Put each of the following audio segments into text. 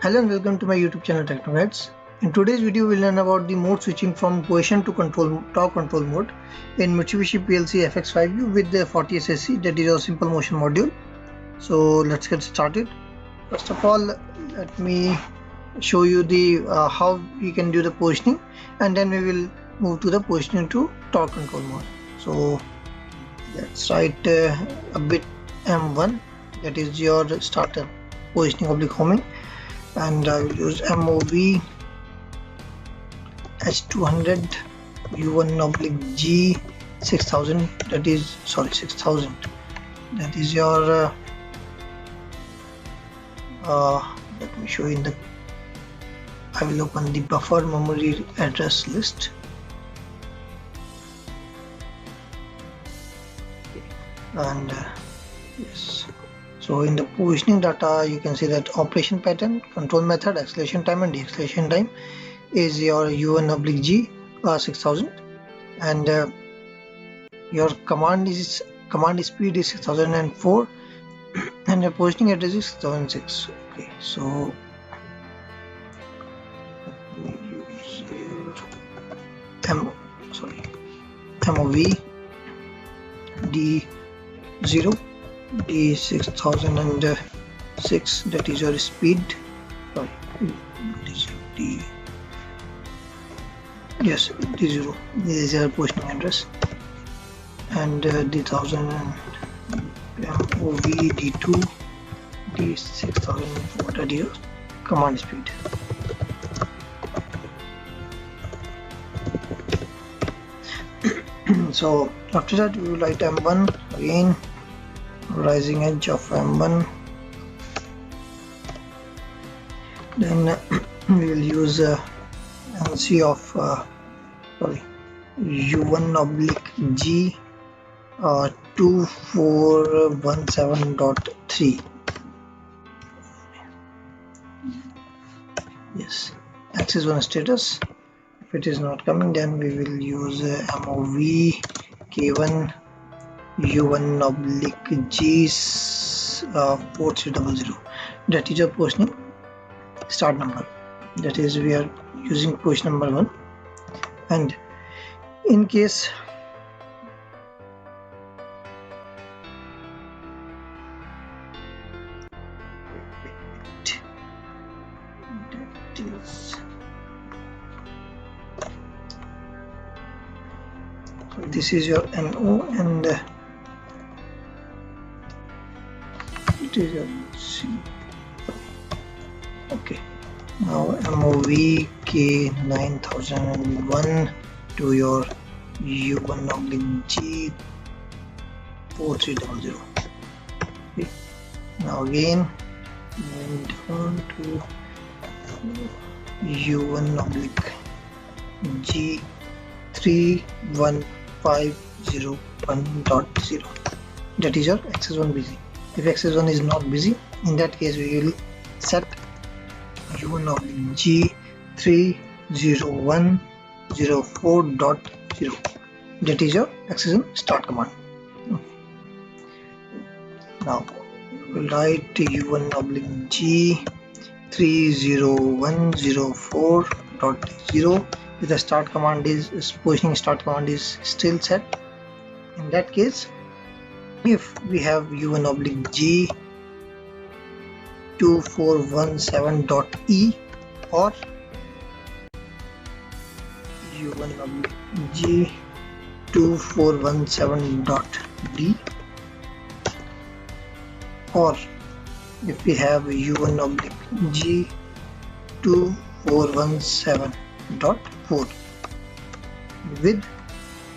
Hello and welcome to my YouTube channel Technoheads. In today's video we'll learn about the mode switching from position to torque control mode in Mitsubishi PLC FX5U with the 40 SSC, that is our simple motion module. So let's get started. First of all, let me show you the how we can do the positioning, and then we will move to the positioning to torque control mode. So let's write a bit M1, that is your starter positioning oblique homing, and I will use MOV H200 U1 oblique G 6000, that is 6000, that is your let me show you in the I will open the buffer memory address list. And yes, so in the positioning data you can see that operation pattern, control method, acceleration time and deceleration time is your U1 oblique G 6000, and your command speed is 6004 and your positioning address is 6006. Okay, so use your MOV D0 D6006, that is your speed. Sorry, yes, D0, this is your positioning address, and D1000 MOV D2 D6000, that is your command speed. So after that we will write M1 again, rising edge of M1, then we will use NC of U1 oblique G 2417.3. yes, axis 1 status. If it is not coming, then we will use MOV K1 U1 oblique G 4300, that is your positioning start number, that is we are using position number 1. And in case this is your NO, and it is your C. Okay, now MOV K9001 to your U1 oblique G 4300. Okay, now again moving down to U1 oblique G 31501.0, that is your axis 1 busy. If axis 1 is not busy, in that case we will set U1 oblique G 30104.0, that is your axis 1 start command. Now we'll write U1 oblique G 30104.0 if the start command is positioning start command is still set. In that case, if we have U1 oblique G 2417.E or U1 oblique G 2417.D, or if we have U1 oblique G 2417.4 with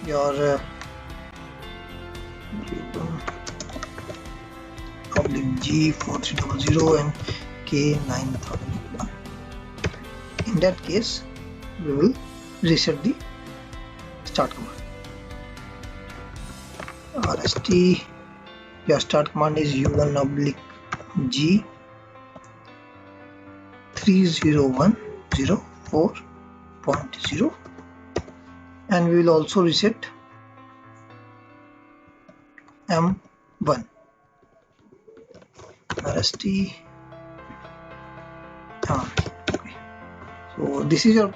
your U1 oblique G 4300 and K9001. In that case, we will reset the start command. RST, your start command is U1 oblique G 30104.0, and we will also reset M1. RST Okay. So this is your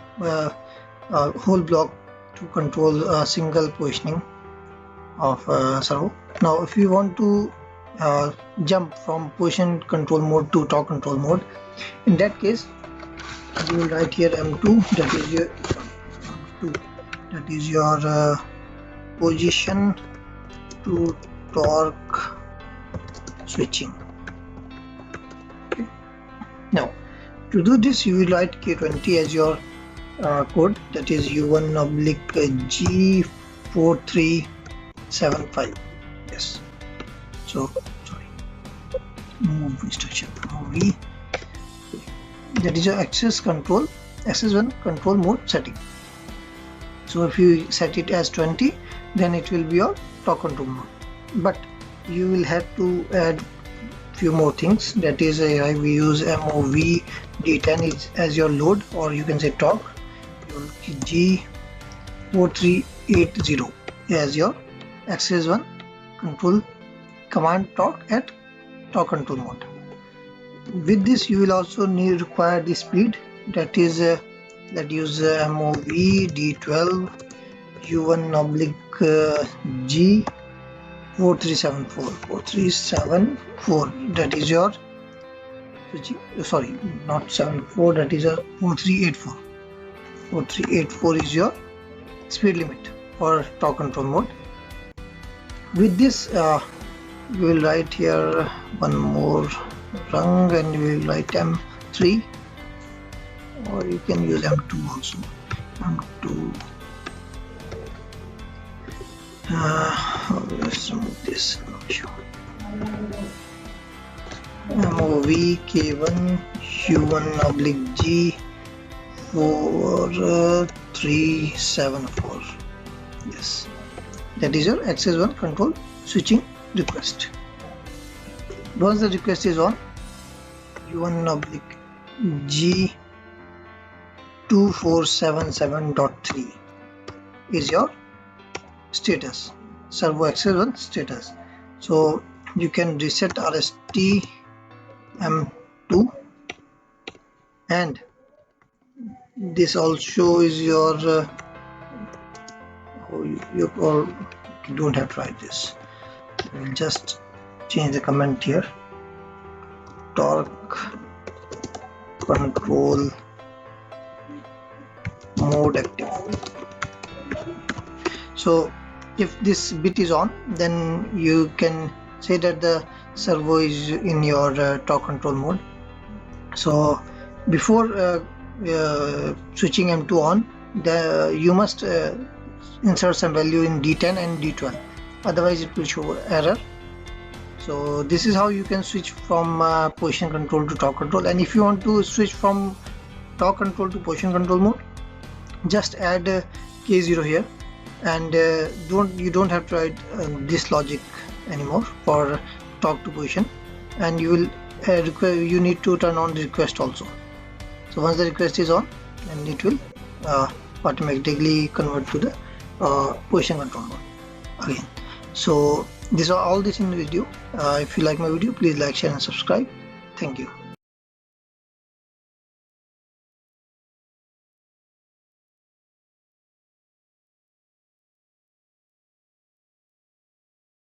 whole block to control a single positioning of servo. Now if you want to jump from position control mode to torque control mode, in that case you will write here M2, that is your M2, that is your position to torque switching. Okay. Now to do this you will write K20 as your code, that is U1/G4375. yes. So sorry, move instruction, move, that is your access one control mode setting. So if you set it as 20, then it will be your torque control mode, but you will have to add few more things, that is we use MOV D10 as your load, or you can say torque, G4380 as your access one control command torque at torque control mode. With this you will also require the speed, that is that use MOV D12 U1/G 4374, that is your switching, sorry, not 74, that is a 4384 is your speed limit for torque control mode. With this you will write here one more rung and you will write M3, or you can use M2 also. M2. Let's remove this. MOV K1 U1/G 4374. Yes, that is your access one control switching request. Once the request is on, U1/G 2477.3 is your status, servo access one status. So you can reset RST M2, and this also is your you don't have to write this, we'll just change the comment here, torque control mode active. So if this bit is on, then you can say that the servo is in your torque control mode. So before switching M2 on, you must insert some value in D10 and D12, otherwise it will show error. So this is how you can switch from position control to torque control. And if you want to switch from torque control to position control mode, just add K0 here, and you don't have to write this logic anymore for torque to position, and you will you need to turn on the request also. So once the request is on, then it will automatically convert to the position control mode again. So these are all this in the video. If you like my video, please like, share and subscribe. Thank you.